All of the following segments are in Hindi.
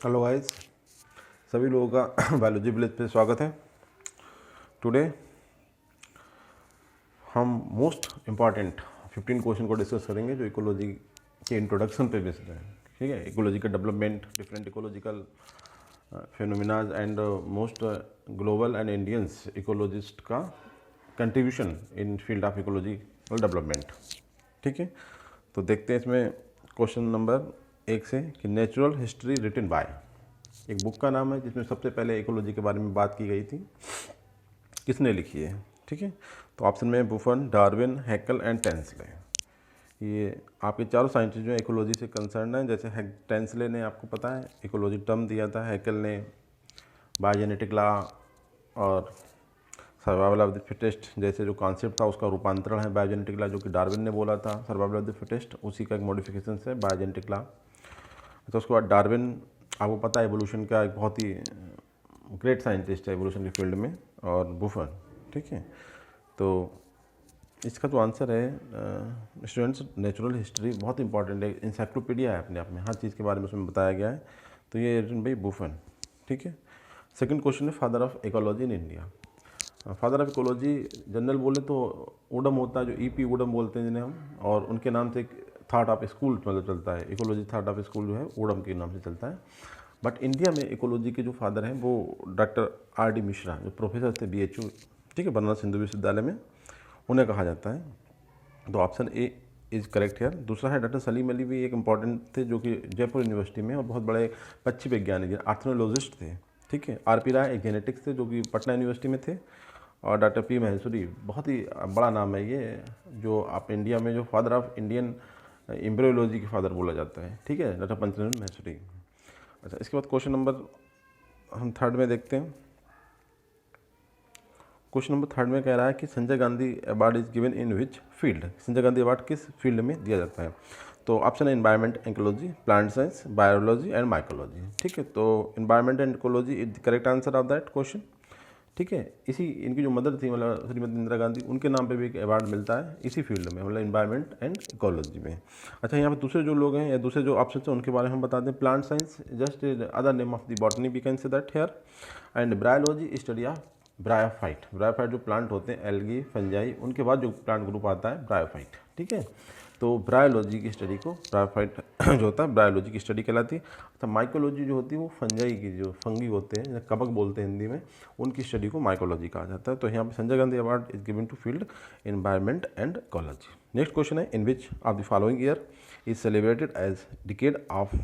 हेलो गाइस, सभी लोगों का बायोलॉजी विलेज पे स्वागत है। टुडे हम मोस्ट इम्पॉर्टेंट 15 क्वेश्चन को डिस्कस करेंगे जो इकोलॉजी के इंट्रोडक्शन पे बेस्ड है। ठीक है, इकोलॉजी का development, different ecological phenomena and most global and Indians ecologist का contribution in field of ecological development. ठीक है, तो देखते हैं इसमें क्वेश्चन नंबर 1 से कि नेचुरल हिस्ट्री रिटन बाय, एक बुक का नाम है जिसमें सबसे पहले इकोलॉजी के बारे में बात की गई थी, किसने लिखी है। ठीक है, तो ऑप्शन में बुफन, डार्विन, हैकल एंड टेंसले। ये आपके चारों साइंटिस्ट जो है इकोलॉजी से कंसर्न हैं। जैसे टेंसले ने आपको पता है इकोलॉजी टर्म दिया था, हैकल ने बायोजेनेटिक लॉ और सर्वाइवल ऑफ द फिटेस्ट जैसे जो कॉन्सेप्ट था उसका रूपांतरण है बायोजेनेटिक लॉ, जो कि डार्विन ने बोला था सर्वाइवल ऑफ द फिटेस्ट, उसी का एक मॉडिफिकेशन है बायोजेनेटिक लॉ। तो उसके बाद डार्विन आपको पता है एवोल्यूशन का एक बहुत ही ग्रेट साइंटिस्ट है एवोल्यूशन के फील्ड में, और बुफन। ठीक है, तो इसका जो आंसर है स्टूडेंट्स, नेचुरल हिस्ट्री बहुत इंपॉर्टेंट है, इंसाइक्लोपीडिया है अपने आप में, हर चीज़ के बारे में उसमें बताया गया है। तो ये रिटन बाई बुफन। ठीक है, सेकंड क्वेश्चन है father of ecology in India. Father of ecology general बोले तो वुडम होता है, जो ईपी वुडम बोलते हैं जिन्हें हम, और उनके नाम से एक थॉट ऑफ स्कूल मतलब चलता है, इकोलॉजी थॉट ऑफ स्कूल जो है वुडम के नाम से चलता है। बट इंडिया में इकोलॉजी के जो फादर हैं वो डॉक्टर आर डी मिश्रा, जो प्रोफेसर थे BHU, ठीक है, बनारस हिंदू विश्वविद्यालय में, उन्हें कहा जाता है। तो ऑप्शन ए इज़ करेक्ट है। दूसरा है डॉक्टर सलीम अली, भी एक इंपॉर्टेंट थे जो कि जयपुर यूनिवर्सिटी में और बहुत बड़े पक्षी वैज्ञानिक आर्थ्रोलॉजिस्ट थे। ठीक है, RP राय एक जेनेटिक्स थे जो कि पटना यूनिवर्सिटी में थे, और डॉक्टर P महेश्वरी, बहुत ही बड़ा नाम है ये, जो आप इंडिया में जो फादर ऑफ इंडियन एम्ब्रियोलॉजी के फादर बोला जाता है। ठीक है, डॉक्टर पंचनंद महेश्वरी। अच्छा, इसके बाद क्वेश्चन नंबर हम थर्ड में देखते हैं। क्वेश्चन नंबर थर्ड में कह रहा है कि Sanjay Gandhi award is given in which field, Sanjay Gandhi award किस फील्ड में दिया जाता है। तो ऑप्शन है environment, ecology, plant science, biology and mycology. ठीक है, तो environment and ecology is the correct answer of that question. ठीक है, इसी इनकी जो मदर थी मतलब श्रीमती इंदिरा गांधी, उनके नाम पे भी एक अवार्ड मिलता है इसी फील्ड में, मतलब इन्वायरमेंट एंड इकोलॉजी में। अच्छा, यहाँ पे दूसरे जो लोग हैं या दूसरे जो ऑप्शन हैं उनके बारे में हम बता दें। Plant science just other name of the botany we can say that here, and bryology study of bryophyte. Bryophyte जो प्लांट होते हैं एल्गी, फंजाई, उनके बाद जो प्लांट ग्रुप आता है ब्रायोफाइट। ठीक है, तो ब्रायोलॉजी की स्टडी को ब्रायोफाइट जो होता है ब्रायोलॉजी की स्टडी कहलाती है। तो माइकोलॉजी जो होती है वो फंजाई की, जो फंगी होते हैं, कवक बोलते हैं हिंदी में, उनकी स्टडी को माइकोलॉजी कहा जाता है। तो यहाँ पे Sanjay Gandhi award is given to field environment and ecology. Next question है in which of the following year is celebrated as decade of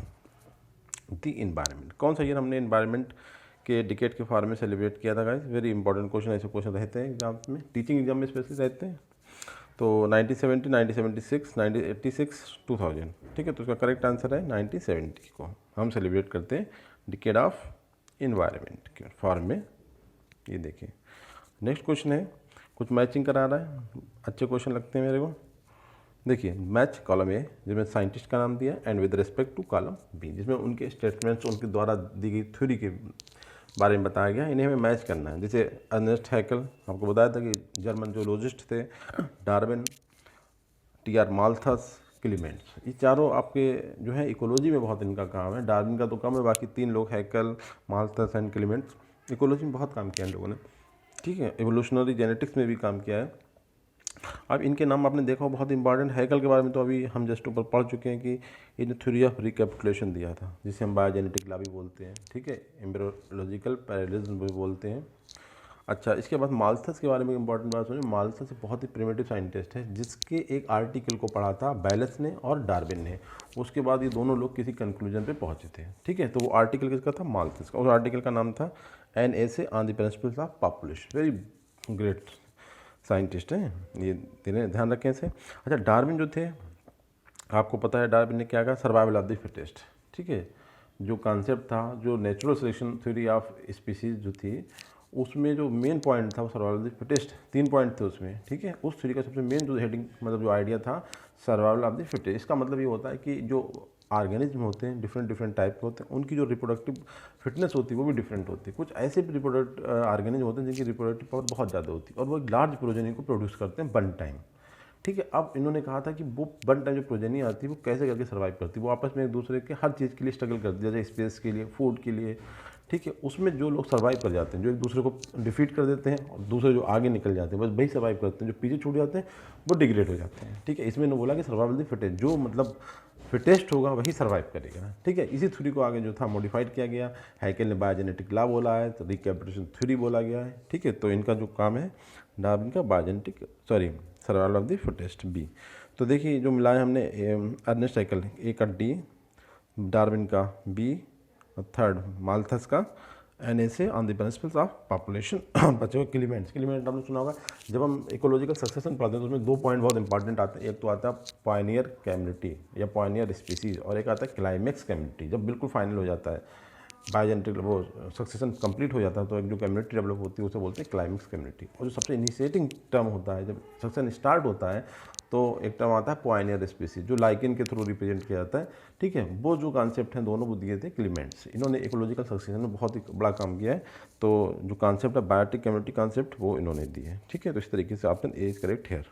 the environment. कौन सा ईयर हमने इन्वायरमेंट के डिकेड के फॉर्म में सेलिब्रेट किया था गाइस? वेरी इंपॉर्टेंट क्वेश्चन, ऐसे क्वेश्चन रहते हैं एग्जाम में, टीचिंग एग्जाम में स्पेशली रहते हैं। तो 1970, 1976, 1986, 2000। ठीक है, तो उसका करेक्ट आंसर है 1970 को हम सेलिब्रेट करते हैं डिकेड ऑफ इन्वायरमेंट के फॉर्म में। ये देखिए, नेक्स्ट क्वेश्चन है, कुछ मैचिंग करा रहा है, अच्छे क्वेश्चन लगते हैं मेरे को। देखिए, मैच कॉलम ए जिसमें साइंटिस्ट का नाम दिया, and with respect to column B जिसमें उनके स्टेटमेंट्स, उनके द्वारा दी गई थ्योरी के बारे में बताया गया, इन्हें हमें मैच करना है। जैसे अर्नेस्ट हैकल, आपको बताया था कि जर्मन जोलॉजिस्ट थे, डार्विन, TR माल्थस, क्लीमेंट्स, ये चारों आपके जो है इकोलॉजी में बहुत इनका काम है। डार्विन का तो कम है, बाकी 3 लोग हैकल, माल्थस एंड क्लीमेंट्स इकोलॉजी में बहुत काम किया इन लोगों ने। ठीक है, एवोल्यूशनरी जेनेटिक्स में भी काम किया है। अब इनके नाम आपने देखा हो, बहुत इंपॉर्टेंट। हैकल के बारे में तो अभी हम जस्ट ऊपर पढ़ चुके हैं कि इन्हें थ्योरी ऑफ रिकैपिटुलेशन दिया था, जिसे हम बायोजेनेटिक लॉ भी बोलते हैं। ठीक है, एम्ब्रियोलॉजिकल पैरेललिज्म भी बोलते हैं। अच्छा, इसके बाद माल्थस के बारे में इंपॉर्टेंट बात सुनिए। माल्थस बहुत ही प्रिमिटिव साइंटिस्ट है, जिसके एक आर्टिकल को पढ़ा था बैलेस ने और डार्विन ने। उसके बाद ये दोनों लोग किसी कंक्लूजन पे पहुंचे थे। ठीक है, तो वो आर्टिकल किसका था? माल्थस का। उस आर्टिकल का नाम था एन ऐसे on the principles of population. Very great scientist हैं ये, ध्यान रखें इसे। अच्छा, डार्विन जो थे, आपको पता है डार्विन ने क्या कहा? Survival of the fittest. ठीक है, जो कॉन्सेप्ट था, जो natural selection theory of species जो थी, उसमें जो मेन पॉइंट था वो survival of the fittest. 3 point थे उसमें। ठीक है, उस थ्योरी का सबसे मेन जो हेडिंग मतलब जो आइडिया था, सर्वाइवल ऑफ द फिटेस्ट। इसका मतलब ये होता है कि जो ऑर्गेनिज्म होते हैं डिफरेंट डिफरेंट टाइप के होते हैं, उनकी जो रिप्रोडक्टिव फिटनेस होती है वो भी डिफरेंट होती है। कुछ ऐसे भी ऑर्गेनिज्म होते हैं जिनकी रिप्रोडक्टिव पावर बहुत ज़्यादा होती है और वो एक लार्ज प्रोजेनी को प्रोड्यूस करते हैं वन टाइम। ठीक है। अब इन्होंने कहा था कि वो वन टाइम जो प्रोजेनी आती है वो कैसे करके सर्वाइव करती है, वो आपस में एक दूसरे के हर चीज़ के लिए स्ट्रगल करती है, जैसे स्पेस के लिए, फूड के लिए, ठीक है। उसमें जो लोग सर्वाइव कर जाते हैं, जो एक दूसरे को डिफीट कर देते हैं, और दूसरे जो आगे निकल जाते हैं, बस वही सर्वाइव करते हैं, जो पीछे छूट जाते हैं वो डिग्रेड हो जाते हैं, ठीक है। इसमें इन्होंने बोला कि सर्वाइवल द फिटेस्ट, जो मतलब फिटेस्ट होगा वही सर्वाइव करेगा, ठीक है। इसी थ्योरी को आगे जो था मॉडिफाइड किया गया, हैकेल ने बायोजेनेटिक लॉ बोला है, तो रिकैपिटुलेशन थ्योरी बोला गया है, ठीक है। तो इनका जो काम है डार्विन का biogenetic survival of the fittest B. तो देखिए जो मिलाया हमने अर्नेस्ट हैकेल ए का डी, डार्विन का बी, और थर्ड माल्थस का NSA on the principles of population. बच्चों को क्लीमेंट्स आपने सुना होगा, जब हम इकोलॉजिकल सक्सेशन पढ़ते हैं तो उसमें 2 पॉइंट बहुत इंपॉर्टेंट आते हैं। एक तो आता है पायनियर कम्युनिटी या पायनियर स्पीसीज, और एक आता है क्लाइमेक्स कम्युनिटी। जब बिल्कुल फाइनल हो जाता है बायोजेनेटिक वो सक्सेशन कंप्लीट हो जाता है, तो एक जो कम्युनिटी डेवलप होती है उसे बोलते हैं क्लाइमेक्स कम्युनिटी। और जो सबसे इनिशिएटिंग टर्म होता है जब सक्सेशन स्टार्ट होता है, तो एक टर्म आता है पायनियर स्पीसीज, जो लाइकेन के थ्रू रिप्रेजेंट किया जाता है, ठीक है। वो जो कॉन्सेप्ट हैं दोनों को दिए थे क्लीमेंट्स। इन्होंने इकोलॉजिकल सक्सेशन में बहुत ही बड़ा काम किया है। तो जो कॉन्सेप्ट है बायोटिक कम्युनिटी कॉन्सेप्ट, वो इन्होंने दिए है, ठीक है। तो इस तरीके से option A is correct here.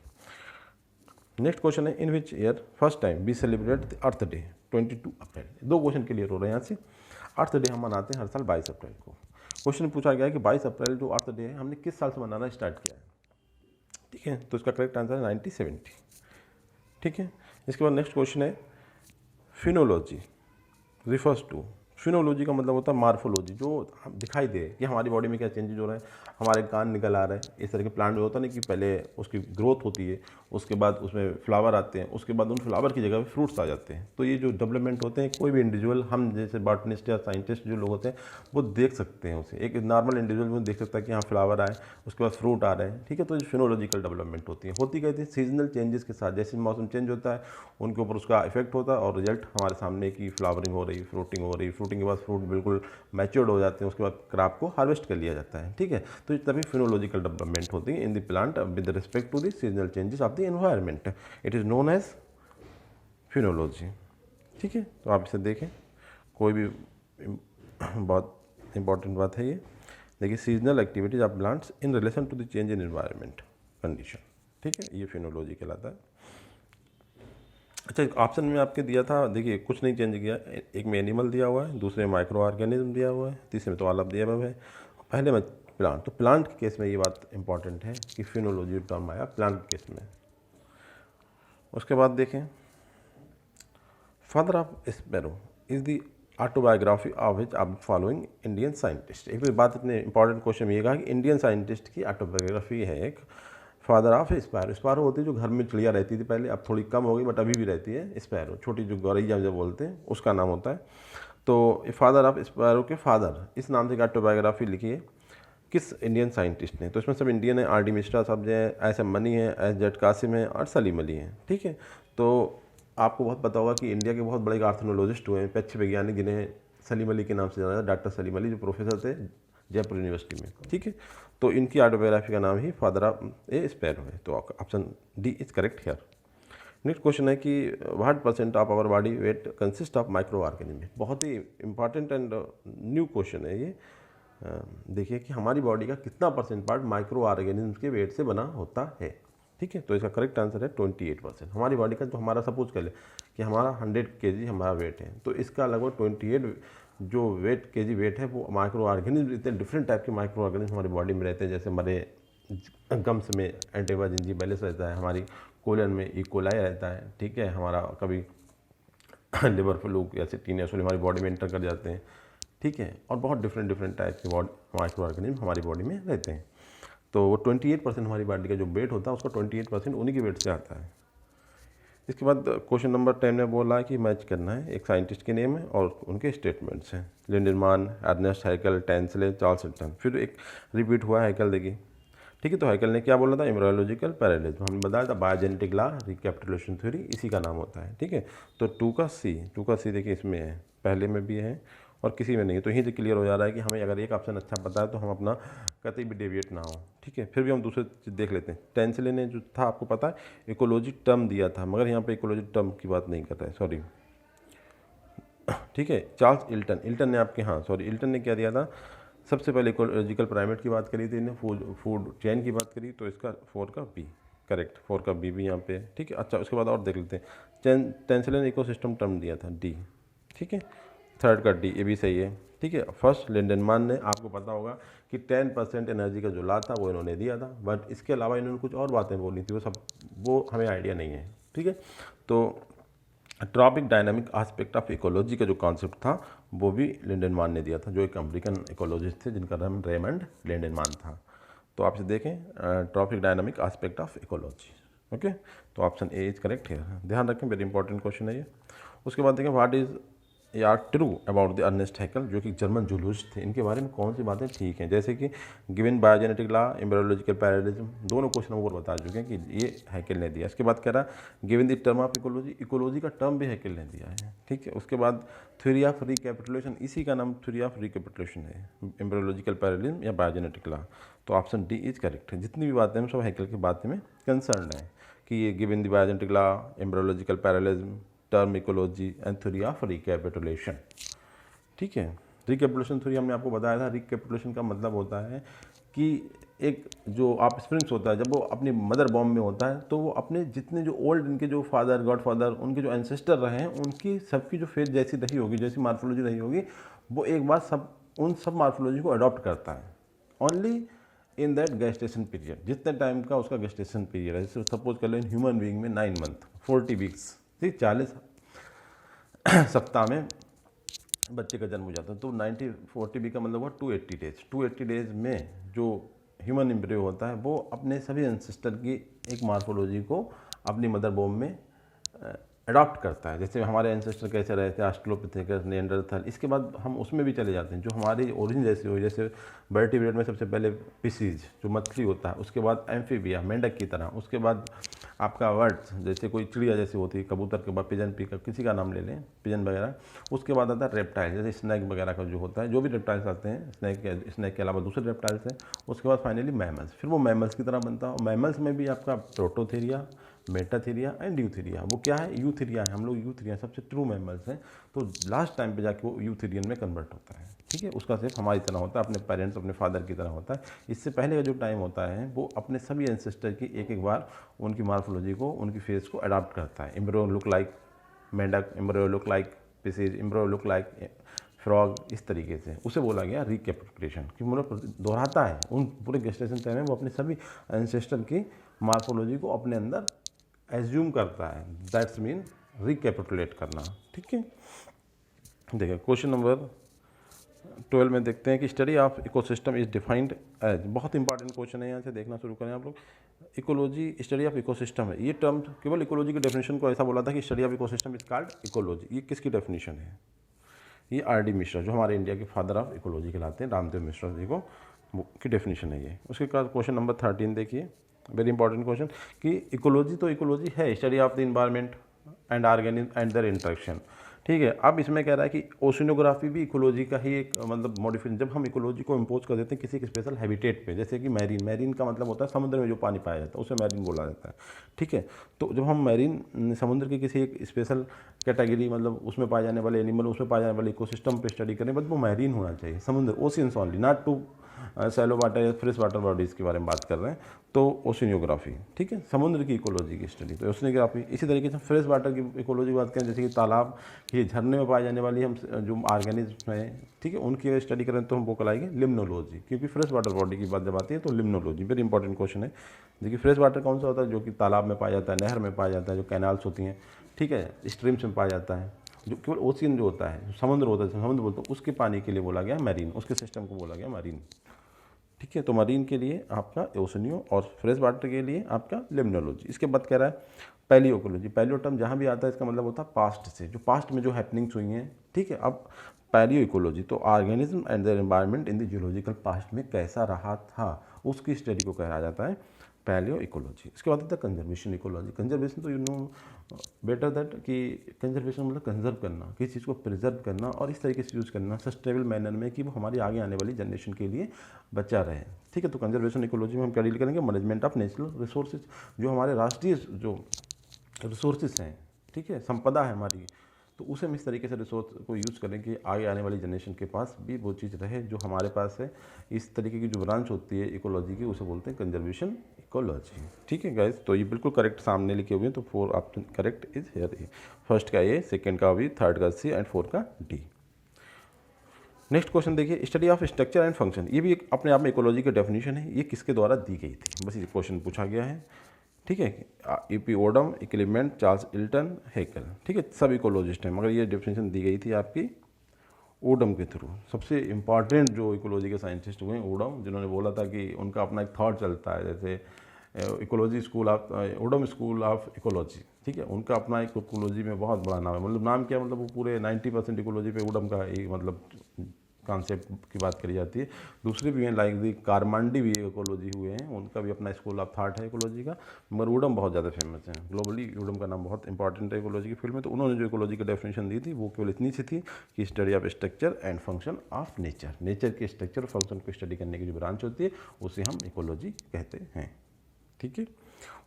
Next question है, in which year first time we celebrate the earth day 22 April. 2 question clear हो रहे हैं यहाँ से। अर्थ डे हम मनाते हैं हर साल 22 अप्रैल को। क्वेश्चन पूछा गया है कि 22 अप्रैल जो अर्थ डे है हमने किस साल से मनाना स्टार्ट किया है, ठीक है। तो इसका करेक्ट आंसर है 1970, ठीक है। इसके बाद नेक्स्ट क्वेश्चन है, फिनोलॉजी रिफर्स टू, फिनोलॉजी का मतलब होता है मार्फोलॉजी, जो दिखाई दे कि हमारी बॉडी में क्या चेंजेज हो रहे हैं, हमारे कान निकल आ रहे हैं, इस तरह के प्लांट में होता नहीं कि पहले उसकी ग्रोथ होती है, उसके बाद उसमें फ्लावर आते हैं, उसके बाद उन फ्लावर की जगह पे फ्रूट्स आ जाते हैं। तो ये जो डेवलपमेंट होते हैं, कोई भी इंडिविजुअल, हम जैसे बॉटनिस्ट या साइंटिस्ट जो लोग होते हैं वो देख सकते हैं उसे। एक नॉर्मल इंडिविजुअल वो देख सकता है कि हाँ फ्लावर आए, उसके बाद फ्रूट आ रहे हैं, ठीक है। तो फिनोलॉजिकल डेवलपमेंट होती कहती है सीजनल चेंजेस के साथ, जैसे मौसम चेंज होता है उनके ऊपर उसका इफेक्ट होता है, और रिजल्ट हमारे सामने की फ्लावरिंग हो रही, फ्रूटिंग हो रही, फ्रूटिंग के बाद फ्रूट बिल्कुल मैच्योर्ड हो जाते हैं, उसके बाद क्रॉप को हार्वेस्ट कर लिया जाता है, ठीक है। तो इस तभी फिनोलॉजिकल डेवलपमेंट होती है in the plant with respect to the seasonal changes of the environment. It is known as phenology, ठीक है। तो आप इसे देखें, कोई भी बहुत इंपॉर्टेंट बात है ये। देखिए, seasonal activities of plants in relation to the change in environment condition, ठीक है, ये फिनोलॉजी कहलाता है। अच्छा, ऑप्शन में आपके दिया था, देखिए कुछ नहीं चेंज किया, एक में एनिमल दिया हुआ है, दूसरे में माइक्रो ऑर्गेनिज्म दिया हुआ है, तीसरे में तो ऑल ऑफ दिया हुआ है, पहले में प्लांट। तो प्लांट के केस में ये बात इंपॉर्टेंट है कि फिनोलॉजी टर्म आया प्लांट के केस में। उसके बाद देखें, father of sparrow is the autobiography of which of following Indian scientist. एक बात इतने इंपॉर्टेंट क्वेश्चन में ये कहा कि इंडियन साइंटिस्ट की ऑटोबायोग्राफी है एक। फादर ऑफ स्पैरो, स्पैरो होती है जो घर में चिड़िया रहती थी पहले, अब थोड़ी कम हो गई बट अभी भी रहती है स्पैरो, छोटी जो गौरैया जो बोलते हैं उसका नाम होता है। तो फादर ऑफ स्पैरो के फादर, इस नाम से एक ऑटोबायोग्राफी लिखी है किस इंडियन साइंटिस्ट ने। तो इसमें सब इंडियन है, R.D. मिश्रा साहब जो है, SM मनी है, S.Z. कासिम है, और सलीम अली हैं, ठीक है। तो आपको बहुत पता होगा कि इंडिया के बहुत बड़े आर्थ्रोनोलॉजिस्ट हुए हैं, पक्षी वैज्ञानिक, जिन्हें सलीम अली के नाम से जाना जाता है, डॉक्टर सलीम अली, जो प्रोफेसर थे जयपुर यूनिवर्सिटी में, ठीक है। तो इनकी ऑटोबायोग्राफी का नाम ही फादर ऑफ ए स्पैरो है। तो option D is correct here. Next question है कि what % of our body weight consist of micro organism. बहुत ही इंपॉर्टेंट एंड न्यू क्वेश्चन है ये। देखिए कि हमारी बॉडी का कितना % माइक्रो ऑर्गेनिज्म के वेट से बना होता है, ठीक है। तो इसका करेक्ट आंसर है 28%। हमारी बॉडी का जो हमारा सपोज कर ले कि हमारा 100 kg हमारा वेट है, तो इसका लगभग 28 जो kg वेट है वो माइक्रो ऑर्गेनिज्म, इतने डिफरेंट टाइप के माइक्रो ऑर्गेनिज्म हमारी बॉडी में रहते हैं। जैसे हमारे गम्स में एंटीवा जिंजीबैलिस रहता है, हमारी कोलन में इकोलाई रहता है, ठीक है। हमारा कभी लिवर फ्लू या टीनियासोली हमारी बॉडी में इंटर कर जाते हैं, ठीक है। और बहुत डिफरेंट टाइप के माइक्रो ऑर्गेनिज्म हमारी बॉडी में रहते हैं। तो 28% हमारी बॉडी का जो वेट होता है उसका 28% उन्हीं के वेट से आता है। इसके बाद क्वेश्चन नंबर 10 में बोला है कि मैच करना है, एक साइंटिस्ट के नेम है और उनके स्टेटमेंट्स हैं। Lindeman, Ernest Haeckel, Tansley, Charles Hilton. फिर एक रिपीट हुआ हैकेल, देखिए, ठीक है। तो हैकेल ने क्या बोला था, एम्ब्रियोलॉजिकल पैराडाइज्म, हमने बताया था बायोजेनेटिक लॉ, रिकैपिटुलेशन थ्योरी, इसी का नाम होता है, ठीक है। तो 2 का C देखिए इसमें है, पहले में भी है और किसी में नहीं। तो यहीं से क्लियर हो जा रहा है कि हमें अगर एक ऑप्शन अच्छा पता है तो हम अपना कतई भी डेविएट ना हो, ठीक है। फिर भी हम दूसरे चीज़ देख लेते हैं। टेंसले ने जो था आपको पता है इकोलॉजी टर्म दिया था, मगर यहाँ पे इकोलॉजी टर्म की बात नहीं कर रहा है, सॉरी, ठीक है। चार्ल्स इल्टन ने आपके, हाँ सॉरी, इल्टन ने क्या दिया था, सबसे पहले इकोलॉजिकल प्राइमेट की बात करी थी, फूड चेन की बात करी, तो इसका 4 का B, करेक्ट, 4 का बी भी यहाँ पे, ठीक है। अच्छा, उसके बाद और देख लेते हैं, टेंसिलियन इकोसिस्टम टर्म दिया था डी, ठीक है। थर्ड का डी, ये भी सही है, ठीक है। फर्स्ट लिंडेनमान ने, आपको पता होगा कि 10% एनर्जी का जो ला था वो इन्होंने दिया था, बट इसके अलावा इन्होंने कुछ और बातें बोली थी, वो हमें आइडिया नहीं है, ठीक है। तो trophic dynamic aspect of ecology का जो कॉन्सेप्ट था वो भी लिंडेनमान ने दिया था, जो एक अमेरिकन इकोलॉजिस्ट थे जिनका नाम रेमंड लिंडेनमान था। तो आप इसे देखें, trophic dynamic aspect of ecology, okay. तो ऑप्शन ए इज करेक्ट है, ध्यान रखें, वेरी इंपॉर्टेंट क्वेश्चन है ये। उसके बाद देखें, व्हाट इज या true about the Ernest Haeckel, जो कि जर्मन जूलॉजिस्ट थे, इनके बारे में कौन सी बातें ठीक हैं, जैसे कि given biogenetic law, embryological parallelism, दोनों क्वेश्चन ऊपर बता चुके हैं कि ये हैकेल ने दिया। इसके बाद कह रहा given the term of ecology, ecology का टर्म भी हैकेल ने दिया है, ठीक है। उसके बाद थ्योरी ऑफ रिकैपिटुलेशन, इसी का नाम थ्योरी ऑफ रिकैपिटुलेशन है, एम्ब्रियोलॉजिकल पैरेललिज्म या बायोजेनेटिक लॉ। तो ऑप्शन डी इज करेक्ट है। जितनी भी बातें हैं सब हैकेल की बातें में कंसर्न है कि ये given the biogenetic law, embryological parallelism, term ecology and theory of recapitulation, ठीक है। रिकैपिटुलेशन थ्योरी हमने आपको बताया था। रिकैपिटुलेशन का मतलब होता है कि एक जो आप स्प्रिंग्स होता है, जब वो अपनी मदर बॉम्ब में होता है तो वो अपने जितने जो ओल्ड, इनके जो फादर, गॉड फादर, उनके जो एंसेस्टर रहे हैं, उनकी सबकी जो फेथ जैसी रही होगी, जैसी मार्फोलॉजी रही होगी, वो एक बार उन सब मार्फोलॉजी को अडॉप्ट करता है only in that gestation period, जितने टाइम का उसका गेस्टेशन पीरियड है। जैसे सपोज कर लो इन ह्यूमन बीइंग में 9 मंथ 40 वीक्स, ठीक, 40 सप्ताह में बच्चे का जन्म हो जाता है। तो 40 वीक का मतलब हुआ 280 डेज। 280 डेज में जो ह्यूमन एम्ब्रियो होता है वो अपने सभी एंसेस्टर की एक मार्फोलॉजी को अपनी मदर बॉम्ब में अडॉप्ट करता है। जैसे हमारे एंसेस्टर कैसे रहे थे, ऑस्ट्रेलोपिथेकस, निएंडरथल, इसके बाद हम उसमें भी चले जाते हैं जो हमारी ओरिजिन जैसी हुई। जैसे वर्टिब्रेट में सबसे पहले पिसीज जो मछली होता है, उसके बाद एम्फीबिया मेंढक की तरह, उसके बाद आपका वर्ड्स जैसे कोई चिड़िया जैसी होती है, कबूतर के बाद पिजन, पीकर, किसी का नाम ले लें, पिजन वगैरह। उसके बाद आता है रेप्टाइल, जैसे स्नैक वगैरह का जो होता है, जो भी रेप्टाइल्स आते हैं, स्नैक के अलावा दूसरे रेप्टाइल्स हैं। उसके बाद फाइनली मैमल्स, फिर वो मैमल्स की तरह बनता है। और मैमल्स में भी आपका प्रोटोथेरिया, मेटाथेरिया एंड यूथेरिया। वो क्या है? यूथेरिया है। हम लोग यूथेरिया सबसे ट्रू मैमल्स हैं। तो लास्ट टाइम पे जाके वो यूथेरियन में कन्वर्ट होता है, ठीक है। उसका सिर्फ हमारी तरह होता है, अपने पेरेंट्स, अपने फादर की तरह होता है। इससे पहले का जो टाइम होता है वो अपने सभी एंसेस्टर की एक एक बार उनकी मार्फोलॉजी को, उनकी फेस को अडॉप्ट करता है। एम्ब्रियो लुक लाइक मेंढक, embryo look like Pisces, embryo look like frog, इस तरीके से उसे बोला गया रिकैपिटुलेशन, कि मतलब दोहराता है उन पूरे गेस्टेशन टाइम में वो अपने सभी एंसेस्टर की मार्फोलॉजी को अपने अंदर एज्यूम करता है। दैट्स मीन रिकैपिटुलेट करना, ठीक है। देखिए क्वेश्चन नंबर 12 में देखते हैं कि study of ecosystem is defined as, बहुत इंपॉर्टेंट क्वेश्चन है, यहाँ से देखना शुरू करें आप लोग। इकोलॉजी, स्टडी ऑफ इकोसिस्टम है, ये टर्म केवल इकोलॉजी की डेफिनेशन को ऐसा बोला था कि study of ecosystem is called ecology. ये किसकी डेफिनेशन है? ये R.D. मिश्रा, जो हमारे इंडिया के फादर ऑफ इकोलॉजी कहलाते हैं, रामदेव मिश्रा जी को की डेफिनेशन है ये। उसके बाद क्वेश्चन नंबर 13 देखिए, वेरी इंपॉर्टेंट क्वेश्चन, कि इकोलॉजी तो इकोलॉजी है, study of the environment and organism and there interaction, ठीक है। अब इसमें कह रहा है कि ओशिनोग्राफी भी इकोलॉजी का ही एक मतलब मॉडिफिकेशन, जब हम इकोलॉजी को इम्पोज कर देते हैं किसी एक स्पेशल हैबिटेट पे, जैसे कि मैरीन, मैरीन का मतलब होता है समुद्र में जो पानी पाया जाता है, उसे मैरीन बोला जाता है, ठीक है। तो जब हम मैरीन समुद्र की किसी एक स्पेशल कैटेगरी, मतलब उसमें पाए जाने वाले एनिमल, उसमें पाए जाने वाले इकोसिस्टम पे स्टडी करें, बट वो मैरीन होना चाहिए, समुद्र, oceans only, not to shallow water या फ्रेश वाटर बॉडीज़ के बारे में बात कर रहे हैं। तो ओशिनियोग्राफी, ठीक है, समुद्र की इकोलॉजी की स्टडी, तो ओशिनियोग्राफी। इसी तरीके से फ्रेश वाटर की इकोलॉजी की बात करें, जैसे कि तालाब, ये झरने में पाए जाने वाली हम जो ऑर्गेनिज्म हैं, ठीक है, उनकी अगर स्टडी करें तो हम वो कहलाएंगे लिम्नोलॉजी, क्योंकि फ्रेश वाटर बॉडी की बात जब आती है तो लिम्नोलॉजी वेरी इंपॉर्टेंट क्वेश्चन है। देखिए फ्रेश वाटर कौन सा होता है? जो कि तालाब में पाया जाता है, नहर में पाया जाता है, जो कैनाल्स होती हैं, ठीक है, स्ट्रीम्स में पाया जाता है। जो केवल ओशियन जो होता है, समुद्र होता है, समुद्र बोलते हैं, उसके पानी के लिए बोला गया मैरीन, उसके सिस्टम को बोला गया मरीन, ठीक है। तो मरीन के लिए आपका ओशनियो और फ्रेश वाटर के लिए आपका लिम्नोलॉजी। इसके बाद कह रहा है पैलियोकोलॉजी। पैलियो टर्म जहाँ भी आता है इसका मतलब होता है पास्ट से, जो पास्ट में जो हैपनिंग्स हुई हैं, ठीक है। अब पैलियो इकोलॉजी, तो organism and their environment in the geological past में कैसा रहा था, उसकी स्टडी को कहा जाता है पैलियो इकोलॉजी। इसके बाद आता है कंजर्वेशन इकोलॉजी। कंजर्वेशन तो यू नो बेटर दैट, कि कंजर्वेशन मतलब कंजर्व करना, किसी चीज़ को प्रिजर्व करना और इस तरीके से यूज़ करना सस्टेनेबल मैनर में, कि वो हमारी आगे आने वाली जनरेशन के लिए बचा रहे, ठीक है। तो कंजर्वेशन इकोलॉजी में हम क्या डील करेंगे? मैनेजमेंट ऑफ नेचुरल रिसोर्सेज, जो हमारे राष्ट्रीय जो रिसोर्सेज हैं, ठीक है, संपदा है हमारी, तो उसे हम इस तरीके से रिसोर्स को यूज़ करें कि आगे आने वाली जनरेशन के पास भी वो चीज़ रहे जो हमारे पास है। इस तरीके की जो ब्रांच होती है इकोलॉजी की, उसे बोलते हैं कंजर्वेशन इकोलॉजी। ठीक है गाइस, तो ये बिल्कुल करेक्ट सामने लिखे हुए हैं, तो 4 option correct is here. First का ए, सेकंड का बी, थर्ड का सी एंड फोर्थ का डी। नेक्स्ट क्वेश्चन देखिए, study of structure and function. ये भी एक अपने आप में इकोलॉजी की डेफिनेशन है। ये किसके द्वारा दी गई थी, बस ये क्वेश्चन पूछा गया है। ठीक है, EP Odum, Clement, Charles Elton, Haeckel. ठीक है, सब इकोलॉजिस्ट हैं, मगर ये डेफिनेशन दी गई थी आपकी ओडम के थ्रू। सबसे इम्पॉर्टेंट जो इकोलॉजी के साइंटिस्ट हुए हैं ओडम, जिन्होंने बोला था कि उनका अपना एक थॉट चलता है, जैसे ecology school of Odum school of ecology. ठीक है, उनका अपना एक इकोलॉजी में बहुत बड़ा नाम है। मतलब नाम क्या, मतलब वो पूरे 90% इकोलॉजी पे ओडम का एक मतलब कॉन्सेप्ट की बात करी जाती है। दूसरे भी हैं लाइक दी कारमांडी भी इकोलॉजी हुए हैं, उनका भी अपना स्कूल ऑफ थॉट है इकोलॉजी का, मगर ओडम बहुत ज़्यादा फेमस है ग्लोबली। ओडम का नाम बहुत इंपॉर्टेंट है इकोलॉजी की फील्ड में। तो उन्होंने जो इकोलॉजी की डेफिनेशन दी थी वो केवल इतनी सी थी कि study of structure and function of nature. Nature के स्ट्रक्चर और फंक्शन को स्टडी करने की जो ब्रांच होती है उसे हम इकोलॉजी कहते हैं। ठीक है,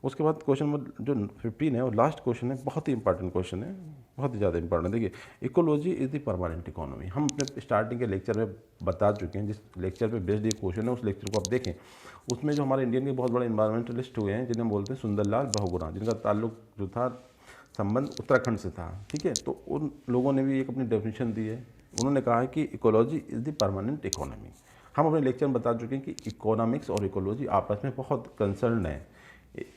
उसके बाद क्वेश्चन नंबर जो 15 है और लास्ट क्वेश्चन है, बहुत ही इंपॉर्टेंट क्वेश्चन है, बहुत ही ज़्यादा इंपॉर्टेंट। देखिए, ecology is the permanent economy. हम अपने स्टार्टिंग के लेक्चर में बता चुके हैं, जिस लेक्चर पे बेस्ड ये क्वेश्चन है उस लेक्चर को आप देखें। उसमें जो हमारे इंडियन के बहुत बड़े इन्वायरमेंटलिस्ट हुए हैं, जिन्हें बोलते हैं सुंदरलाल बहुगुणा, जिनका ताल्लुक जो था संबंध उत्तराखंड से था। ठीक है, तो उन लोगों ने भी एक अपनी डेफिनेशन दी है। उन्होंने कहा है कि ecology is the permanent economy. हम अपने लेक्चर में बता चुके हैं कि इकोनॉमिक्स और इकोलॉजी आपस में बहुत कंसर्न है,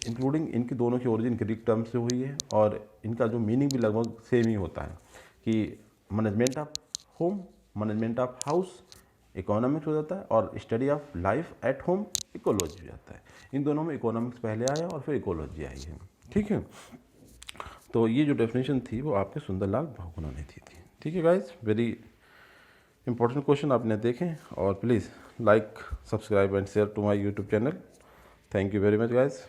इंक्लूडिंग इनकी दोनों की ओरिजिन ग्रीक टर्म से हुई है और इनका जो मीनिंग भी लगभग सेम ही होता है कि management of home, management of house economics हो जाता है, और study of life at home ecology हो जाता है। इन दोनों में इकोनॉमिक्स पहले आया और फिर इकोलॉजी आई है। ठीक है, तो ये जो डेफिनेशन थी वो आपके सुंदरलाल बहुगुणा ने दी थी। ठीक है गाइज, वेरी इंपॉर्टेंट क्वेश्चन आपने देखें, और please like, subscribe and share to my YouTube channel. Thank you very much guys.